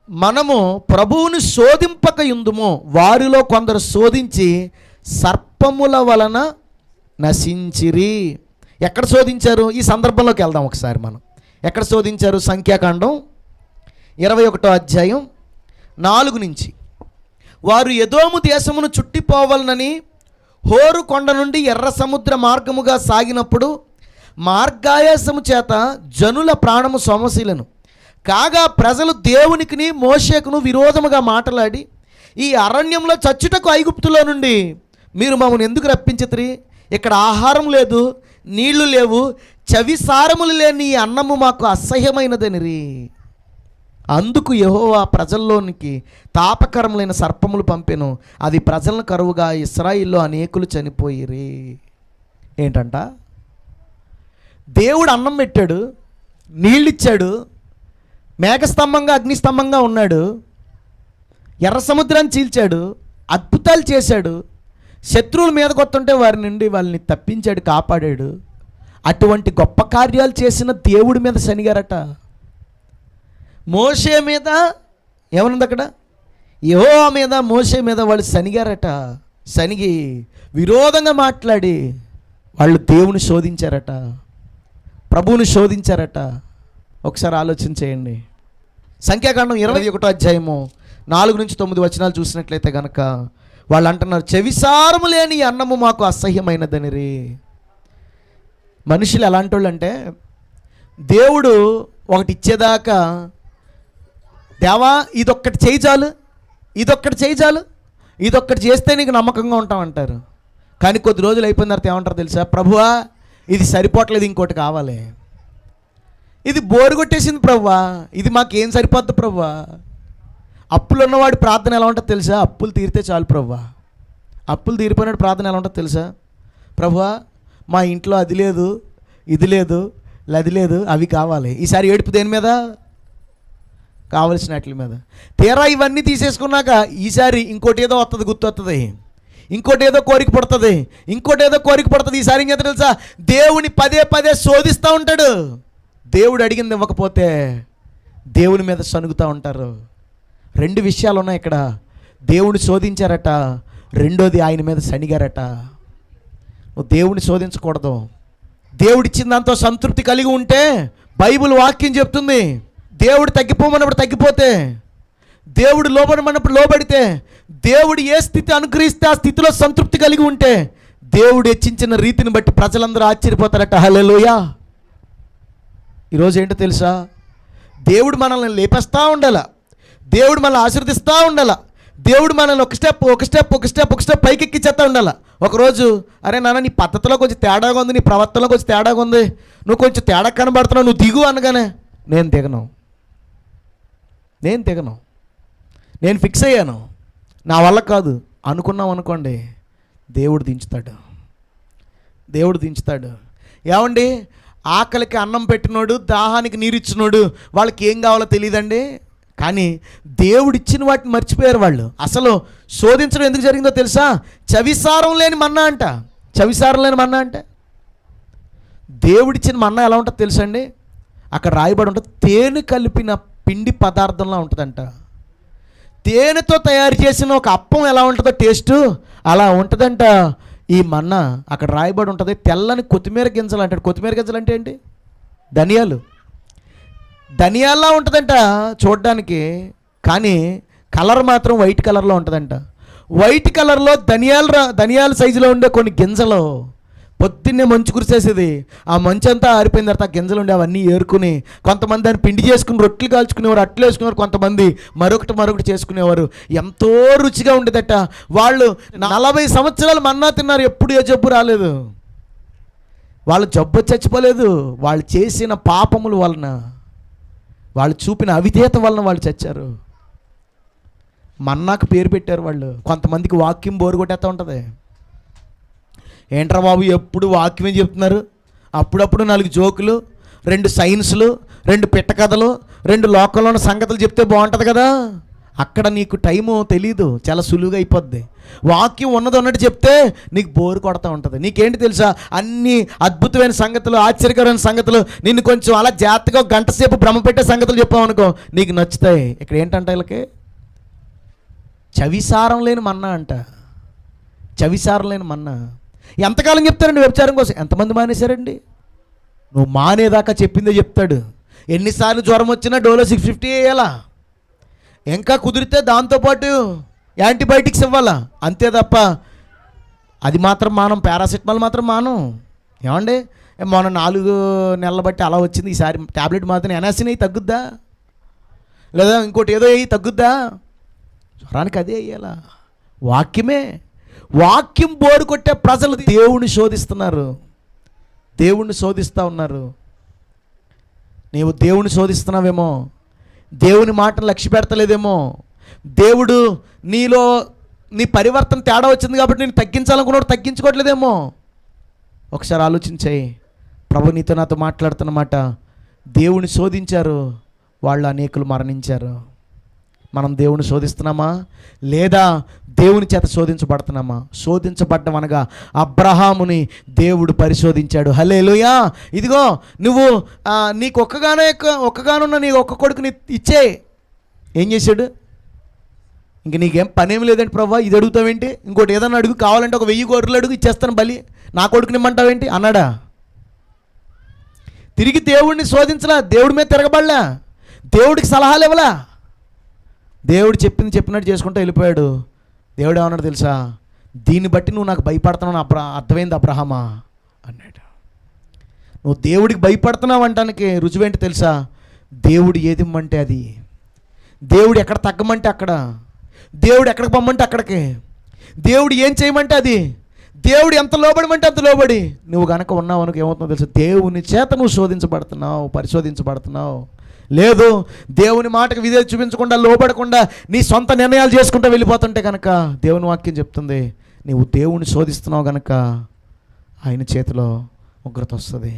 మనము ప్రభువుని శోధింపక యుందుము, వారిలో కొందరు శోధించి సర్పముల వలన నశించిరి. ఎక్కడ శోధించారు? ఈ సందర్భంలోకి వెళ్దాం ఒకసారి. మనం ఎక్కడ శోధించారు? సంఖ్యాకాండం 21వ అధ్యాయం 4 నుంచి. వారు ఎదోము దేశమును చుట్టిపోవాలనని హోరు కొండ నుండి ఎర్ర సముద్ర మార్గముగా సాగినప్పుడు మార్గాయాసము చేత జనుల ప్రాణము సొమశీలను కాగా ప్రజలు దేవునికిని మోషేకును విరోధముగా మాట్లాడి, ఈ అరణ్యంలో చచ్చుటకు ఐగుప్తులో నుండి మీరు మమ్మల్ని ఎందుకు రప్పించితిరి? ఇక్కడ ఆహారం లేదు, నీళ్లు లేవు, చవిసారములు లేని ఈ అన్నము మాకు అసహ్యమైనదనిరి. అందుకు యెహోవా ప్రజల్లోనికి తాపకరములైన సర్పములు పంపెను, అది ప్రజలను కరువుగా ఇశ్రాయేలులో అనేకులు చనిపోయిరి. ఏంటంట? దేవుడు అన్నం పెట్టాడు, నీళ్ళిచ్చాడు, మేఘస్తంభంగా అగ్నిస్తంభంగా ఉన్నాడు, ఎర్ర సముద్రాన్ని చీల్చాడు, అద్భుతాలు చేశాడు, శత్రువుల మీద కొత్తుంటే వారి నుండి వాళ్ళని తప్పించాడు, కాపాడాడు. అటువంటి గొప్ప కార్యాలు చేసిన దేవుడి మీద శనిగారట. మోషే మీద ఏమనుంది అక్కడ? యెహోవా మీద, మోషే మీద వాళ్ళు శనిగారట. శనిగి విరోధంగా మాట్లాడి వాళ్ళు దేవుని శోధించారట, ప్రభువుని శోధించారట. ఒకసారి ఆలోచన చేయండి. సంఖ్యాకాండం 21వ అధ్యాయము 4 నుంచి 9 వచనాలు చూసినట్లయితే కనుక వాళ్ళు అంటున్నారు, చెవిసారము లేని అన్నము మాకు అసహ్యమైనదనిరి. మనుషులు ఎలాంటి వాళ్ళు అంటే, దేవుడు ఒకటి ఇచ్చేదాకా దేవా ఇదొక్కటి చేయి చాలు, ఇదొక్కటి చేయి చాలు, ఇదొక్కటి చేస్తే నీకు నమ్మకంగా ఉంటామంటారు. కానీ కొద్ది రోజులు అయిపోయిన తర్వాత ఏమంటారు తెలుసా? ప్రభువా ఇది సరిపోవట్లేదు, ఇంకోటి కావాలి. ఇది బోరు కొట్టేసింది ప్రభువా, ఇది మాకేం సరిపోద్ది ప్రభువా. అప్పులు ఉన్నవాడి ప్రార్థన ఎలా ఉంటుందో తెలుసా? అప్పులు తీరితే చాలు ప్రభువా. అప్పులు తీరిపోయినాడు ప్రార్థన ఎలా ఉంటుందో తెలుసా? ప్రభువా మా ఇంట్లో అది లేదు, ఇది లేదు, అది లేదు, అవి కావాలి. ఈసారి ఏడుపు దేని మీద? కావలసిన వాటి మీద. తీరా ఇవన్నీ తీసేసుకున్నాక ఈసారి ఇంకోటి ఏదో వస్తుంది, గుర్తు వస్తుంది, ఇంకోటి ఏదో కోరిక పడుతుంది, ఇంకోటి ఏదో కోరిక పడుతుంది. ఈసారి ఇంకేదో తెలుసా? దేవుని పదే పదే శోధిస్తూ ఉంటాడు. దేవుడు అడిగింది ఇవ్వకపోతే దేవుని మీద సనుగుతూ ఉంటారు. 2 విషయాలు ఉన్నాయి ఇక్కడ. దేవుని శోధించారట, రెండోది ఆయన మీద శనిగారట. నువ్వు దేవుని శోధించకూడదు. దేవుడిచ్చిన దాంతో సంతృప్తి కలిగి ఉంటే బైబిల్ వాక్యం చెప్తుంది, దేవుడు తగ్గిపోమన్నప్పుడు తగ్గిపోతే, దేవుడు లోబడమన్నప్పుడు లోబడితే, దేవుడు ఏ స్థితి అనుగ్రహిస్తే ఆ స్థితిలో సంతృప్తి కలిగి ఉంటే దేవుడు హెచ్చించిన రీతిని బట్టి ప్రజలందరూ ఆశ్చర్యపోతారట. హల్లెలూయా. ఈరోజు ఏంటో తెలుసా? దేవుడు మనల్ని లేపేస్తూ ఉండాల, దేవుడు మనల్ని ఆశీర్వదిస్తూ ఉండాల, దేవుడు మనల్ని ఒక స్టెప్ పైకెక్కిచ్చేస్తూ ఉండాల. ఒకరోజు అరే నాన్న నీ పద్ధతిలో కొంచెం తేడాగా ఉంది, నీ ప్రవర్తనలో కొంచెం తేడాగా ఉంది, నువ్వు కొంచెం తేడా కనబడుతున్నావు, నువ్వు దిగు అనగానే నేను దిగను, నేను ఫిక్స్ అయ్యాను, నా వల్ల కాదు అనుకున్నాం అనుకోండి, దేవుడు దించుతాడు. ఏమండి, ఆకలికి అన్నం పెట్టినోడు, దాహానికి నీరిచ్చినోడు వాళ్ళకి ఏం కావాలో తెలియదండి. కానీ దేవుడిచ్చిన వాటిని మర్చిపోయారు వాళ్ళు. అసలు శోధించడం ఎందుకు జరిగిందో తెలుసా? చవిసారం లేని మన్నా అంట. చవిసారం లేని మన్నా అంటే దేవుడిచ్చిన మన్నా ఎలా ఉంటుందో తెలుసా అండి? అక్కడ రాయబడి ఉంటుంది, తేనె కలిపిన పిండి పదార్థంలా ఉంటుందంట. తేనెతో తయారు చేసిన ఒక అప్పం ఎలా ఉంటుందో టేస్ట్ అలా ఉంటుందంట ఈ మన్నా. అక్కడ రాయబడి ఉంటుంది, తెల్లని కొత్తిమీర గింజలు అంటాడు. కొత్తిమీర గింజలు అంటే ఏంటి? ధనియాల్లా ఉంటుందంట చూడడానికి, కానీ కలర్ మాత్రం వైట్ కలర్లో ఉంటుందంట. వైట్ కలర్లో ధనియాల సైజులో ఉండే కొన్ని గింజలు పొద్దున్నే మంచు కురిసేసేది. ఆ మంచు అంతా ఆరిపోయిన తర్వాత ఆ గింజలు ఉండే అవన్నీ ఏరుకుని కొంతమంది దాన్ని పిండి చేసుకుని రొట్టెలు కాల్చుకునేవారు, అట్లు వేసుకునేవారు, కొంతమంది మరొకటి చేసుకునేవారు. ఎంతో రుచిగా ఉండేదట. వాళ్ళు 40 సంవత్సరాలు మన్నా తిన్నారు, ఎప్పుడు ఏ జబ్బు రాలేదు. వాళ్ళు జబ్బు చచ్చిపోలేదు, వాళ్ళు చేసిన పాపముల వలన, వాళ్ళు చూపిన అవిధేయత వలన వాళ్ళు చచ్చారు. మన్నాకు పేరు పెట్టారు వాళ్ళు. కొంతమందికి వాక్యం బోరు కొట్టేస్తూ ఉంటుంది. ఏంట్రా బాబు ఎప్పుడు వాక్యమే చెప్తున్నారు, అప్పుడప్పుడు 4 జోకులు, 2 సైన్స్లు, 2 పిట్ట కథలు, 2 లోకంలో ఉన్న సంగతులు చెప్తే బాగుంటుంది కదా అక్కడ నీకు టైము తెలీదు, చాలా సులువుగా అయిపోద్ది. వాక్యం ఉన్నది ఉన్నట్టు చెప్తే నీకు బోరు కొడతా ఉంటుంది. నీకేంటి తెలుసా, అన్ని అద్భుతమైన సంగతులు, ఆశ్చర్యకరమైన సంగతులు, నిన్ను కొంచెం అలా జాగ్రత్తగా గంట సేపు భ్రమ పెట్టే సంగతులు చెప్పామనుకో నీకు నచ్చుతాయి. ఇక్కడ ఏంటంటే వీళ్ళకి చవిసారం లేని మన్నా అంట. చవిసారం లేని మన్నా ఎంతకాలం చెప్తారండి వ్యభిచారం కోసం? ఎంతమంది మానేశారండి? నువ్వు మానేదాకా చెప్పిందే చెప్తాడు. ఎన్నిసార్లు జ్వరం వచ్చినా డోలో 650 వేయాలా, ఇంకా కుదిరితే దాంతోపాటు యాంటీబయాటిక్స్ ఇవ్వాలా, అంతే తప్ప అది మాత్రం మానం, పారాసెటమాల్ మాత్రం మానం. ఏమండి, మొన్న 4 నెలలు బట్టి అలా వచ్చింది, ఈసారి ట్యాబ్లెట్ మాత్రం ఎనాసిన్ అయ్యి తగ్గుద్దా, లేదా ఇంకోటి ఏదో అయ్యి తగ్గుద్దా? జ్వరానికి అదే అయ్యాలా? వాక్యమే. వాక్యం బోరు కొట్టే ప్రజలు దేవుణ్ణి శోధిస్తున్నారు, దేవుణ్ణి శోధిస్తూ ఉన్నారు. నీవు దేవుణ్ణి శోధిస్తున్నావేమో, దేవుని మాటను లక్ష్య పెడతలేదేమో, దేవుడు నీలో నీ పరివర్తన తేడా వచ్చింది కాబట్టి నేను తగ్గించాలనుకున్నాడు తగ్గించుకోవట్లేదేమో. ఒకసారి ఆలోచించాయి. ప్రభు నీతో నాతో మాట్లాడుతున్నమాట. దేవుని శోధించారు, వాళ్ళు అనేకులు మరణించారు. మనం దేవుని శోధిస్తున్నామా లేదా దేవుని చేత శోధించబడుతున్నామా? శోధించబడ్డం అనగా అబ్రహాముని దేవుడు పరిశోధించాడు. హల్లెలూయా. ఇదిగో నువ్వు నీకు ఒక్కగానున్న నీ ఒక్క కొడుకుని ఇచ్చే. ఏం చేశాడు? ఇంక నీకేం పనేమి లేదండి ప్రభా, ఇది అడుగుతావేంటి, ఇంకోటి ఏదన్నా అడుగు, కావాలంటే ఒక 1000 గొర్రెలు అడుగు ఇచ్చేస్తాను బలి, నా కొడుకుని ఇమ్మంటావేంటి అన్నాడా? తిరిగి దేవుడిని శోధించలా, దేవుడి మీద తిరగబడలా, దేవుడికి సలహాలు ఇవ్వలా, దేవుడు చెప్పినట్టు చేసుకుంటూ వెళ్ళిపోయాడు. దేవుడు ఏమన్నాడు తెలుసా? దీన్ని బట్టి నువ్వు నాకు భయపడుతున్నావు అర్థమైంది అబ్రహామా అన్నాడు. నువ్వు దేవుడికి భయపడుతున్నావు అంటానికి రుజువేంటి తెలుసా? దేవుడు ఏది ఇమ్మంటే అది, దేవుడు ఎక్కడ తగ్గమంటే అక్కడ, దేవుడు ఎక్కడికి పొమ్మంటే అక్కడికి, దేవుడు ఏం చేయమంటే అది, దేవుడు ఎంత లోబడమంటే అంత లోబడి నువ్వు కనుక ఉన్నావు అనుకో ఏమవుతుందో తెలుసా? దేవుని చేత నువ్వు శోధించబడుతున్నావు, పరిశోధించబడుతున్నావు. లేదు దేవుని మాటకు విధేయత చూపించకుండా, లోబడకుండా నీ సొంత నిర్ణయాలు చేసుకుంటూ వెళ్ళిపోతుంటే కనుక దేవుని వాక్యం చెప్తుంది నీవు దేవుని శోధిస్తున్నావు కనుక ఆయన చేతిలో ఉగ్రత వస్తుంది.